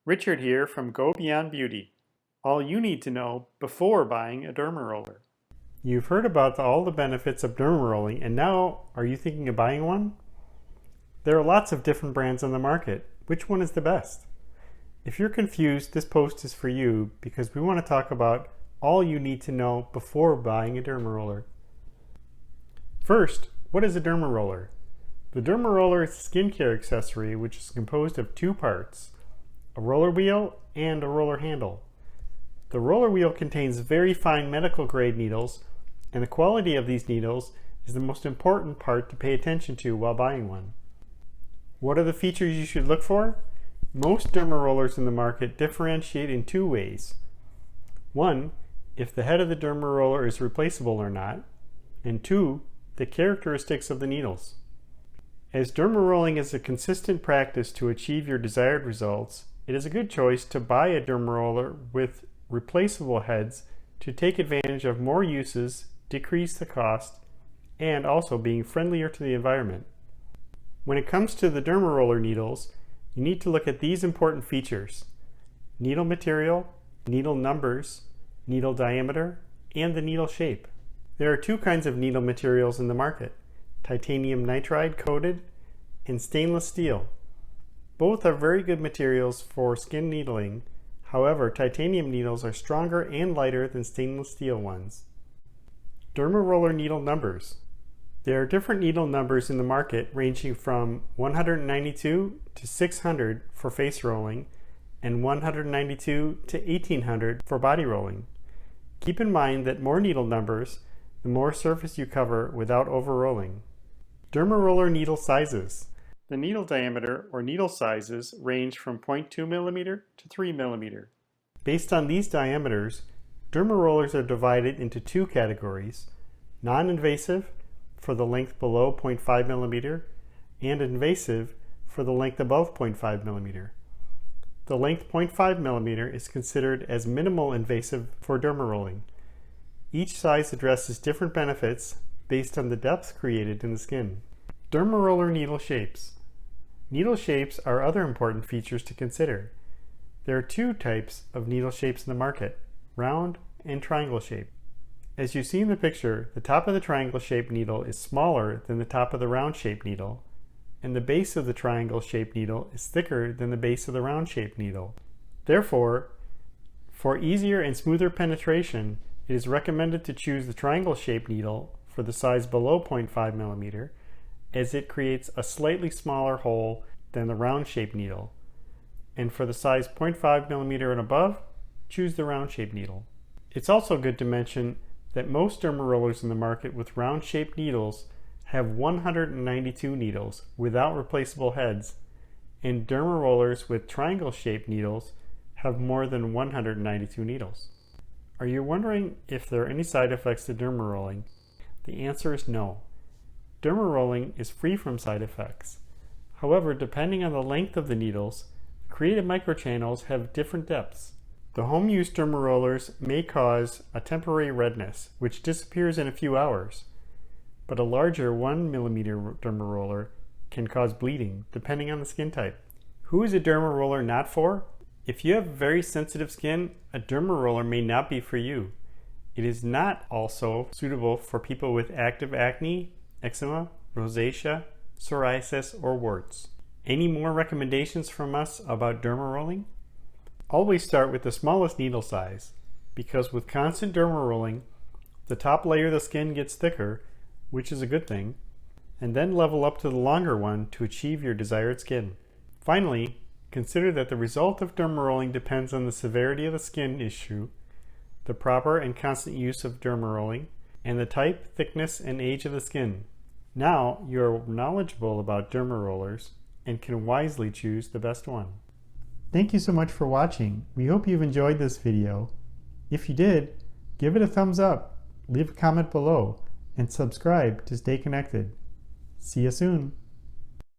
Richard here from Go Beyond Beauty. All you need to know before buying a derma roller. You've heard about all the benefits of derma rolling, and now are you thinking of buying one? There are lots of different brands on the market. Which one is the best? If you're confused, this post is for you because we want to talk about all you need to know before buying a derma roller. First, what is a derma roller? The derma roller is a skincare accessory which is composed of two parts, a roller wheel and a roller handle. The roller wheel contains very fine medical grade needles, and the quality of these needles is the most important part to pay attention to while buying one. What are the features you should look for? Most derma rollers in the market differentiate in two ways. One, if the head of the derma roller is replaceable or not, and two, the characteristics of the needles. As derma rolling is a consistent practice to achieve your desired results, it is a good choice to buy a derma roller with replaceable heads to take advantage of more uses, decrease the cost, and also being friendlier to the environment. When it comes to the derma roller needles, you need to look at these important features: needle material, needle numbers, needle diameter, and the needle shape. There are two kinds of needle materials in the market: titanium nitride coated and stainless steel. Both are very good materials for skin needling. However, titanium needles are stronger and lighter than stainless steel ones. Derma roller needle numbers. There are different needle numbers in the market ranging from 192 to 600 for face rolling and 192 to 1800 for body rolling. Keep in mind that more needle numbers, the more surface you cover without over-rolling. Derma roller needle sizes. The needle diameter or needle sizes range from 0.2 mm to 3 mm. Based on these diameters, derma rollers are divided into two categories: non-invasive for the length below 0.5 mm and invasive for the length above 0.5 mm. The length 0.5 mm is considered as minimal invasive for derma rolling. Each size addresses different benefits based on the depth created in the skin. Derma roller needle shapes. Needle shapes are other important features to consider. There are two types of needle shapes in the market: round and triangle shape. As you see in the picture, the top of the triangle shaped needle is smaller than the top of the round shaped needle, and the base of the triangle shaped needle is thicker than the base of the round shaped needle. Therefore, for easier and smoother penetration, it is recommended to choose the triangle shaped needle for the size below 0.5 mm, as it creates a slightly smaller hole than the round shaped needle. And for the size 0.5 mm and above, choose the round shaped needle. It's also good to mention that most derma rollers in the market with round shaped needles have 192 needles without replaceable heads, and derma rollers with triangle shaped needles have more than 192 needles. Are you wondering if there are any side effects to derma rolling? The answer is no. Derma rolling is free from side effects. However, depending on the length of the needles, created microchannels have different depths. The home-use derma rollers may cause a temporary redness, which disappears in a few hours, but a larger 1 mm derma roller can cause bleeding, depending on the skin type. Who is a derma roller not for? If you have very sensitive skin, a derma roller may not be for you. It is not also suitable for people with active acne, eczema, rosacea, psoriasis, or warts. Any more recommendations from us about derma rolling? Always start with the smallest needle size, because with constant derma rolling, the top layer of the skin gets thicker, which is a good thing, and then level up to the longer one to achieve your desired skin. Finally, consider that the result of derma rolling depends on the severity of the skin issue, the proper and constant use of derma rolling, and the type, thickness, and age of the skin. Now you are knowledgeable about derma rollers and can wisely choose the best one. Thank you so much for watching. We hope you've enjoyed this video. If you did, give it a thumbs up, leave a comment below, and subscribe to stay connected. See you soon.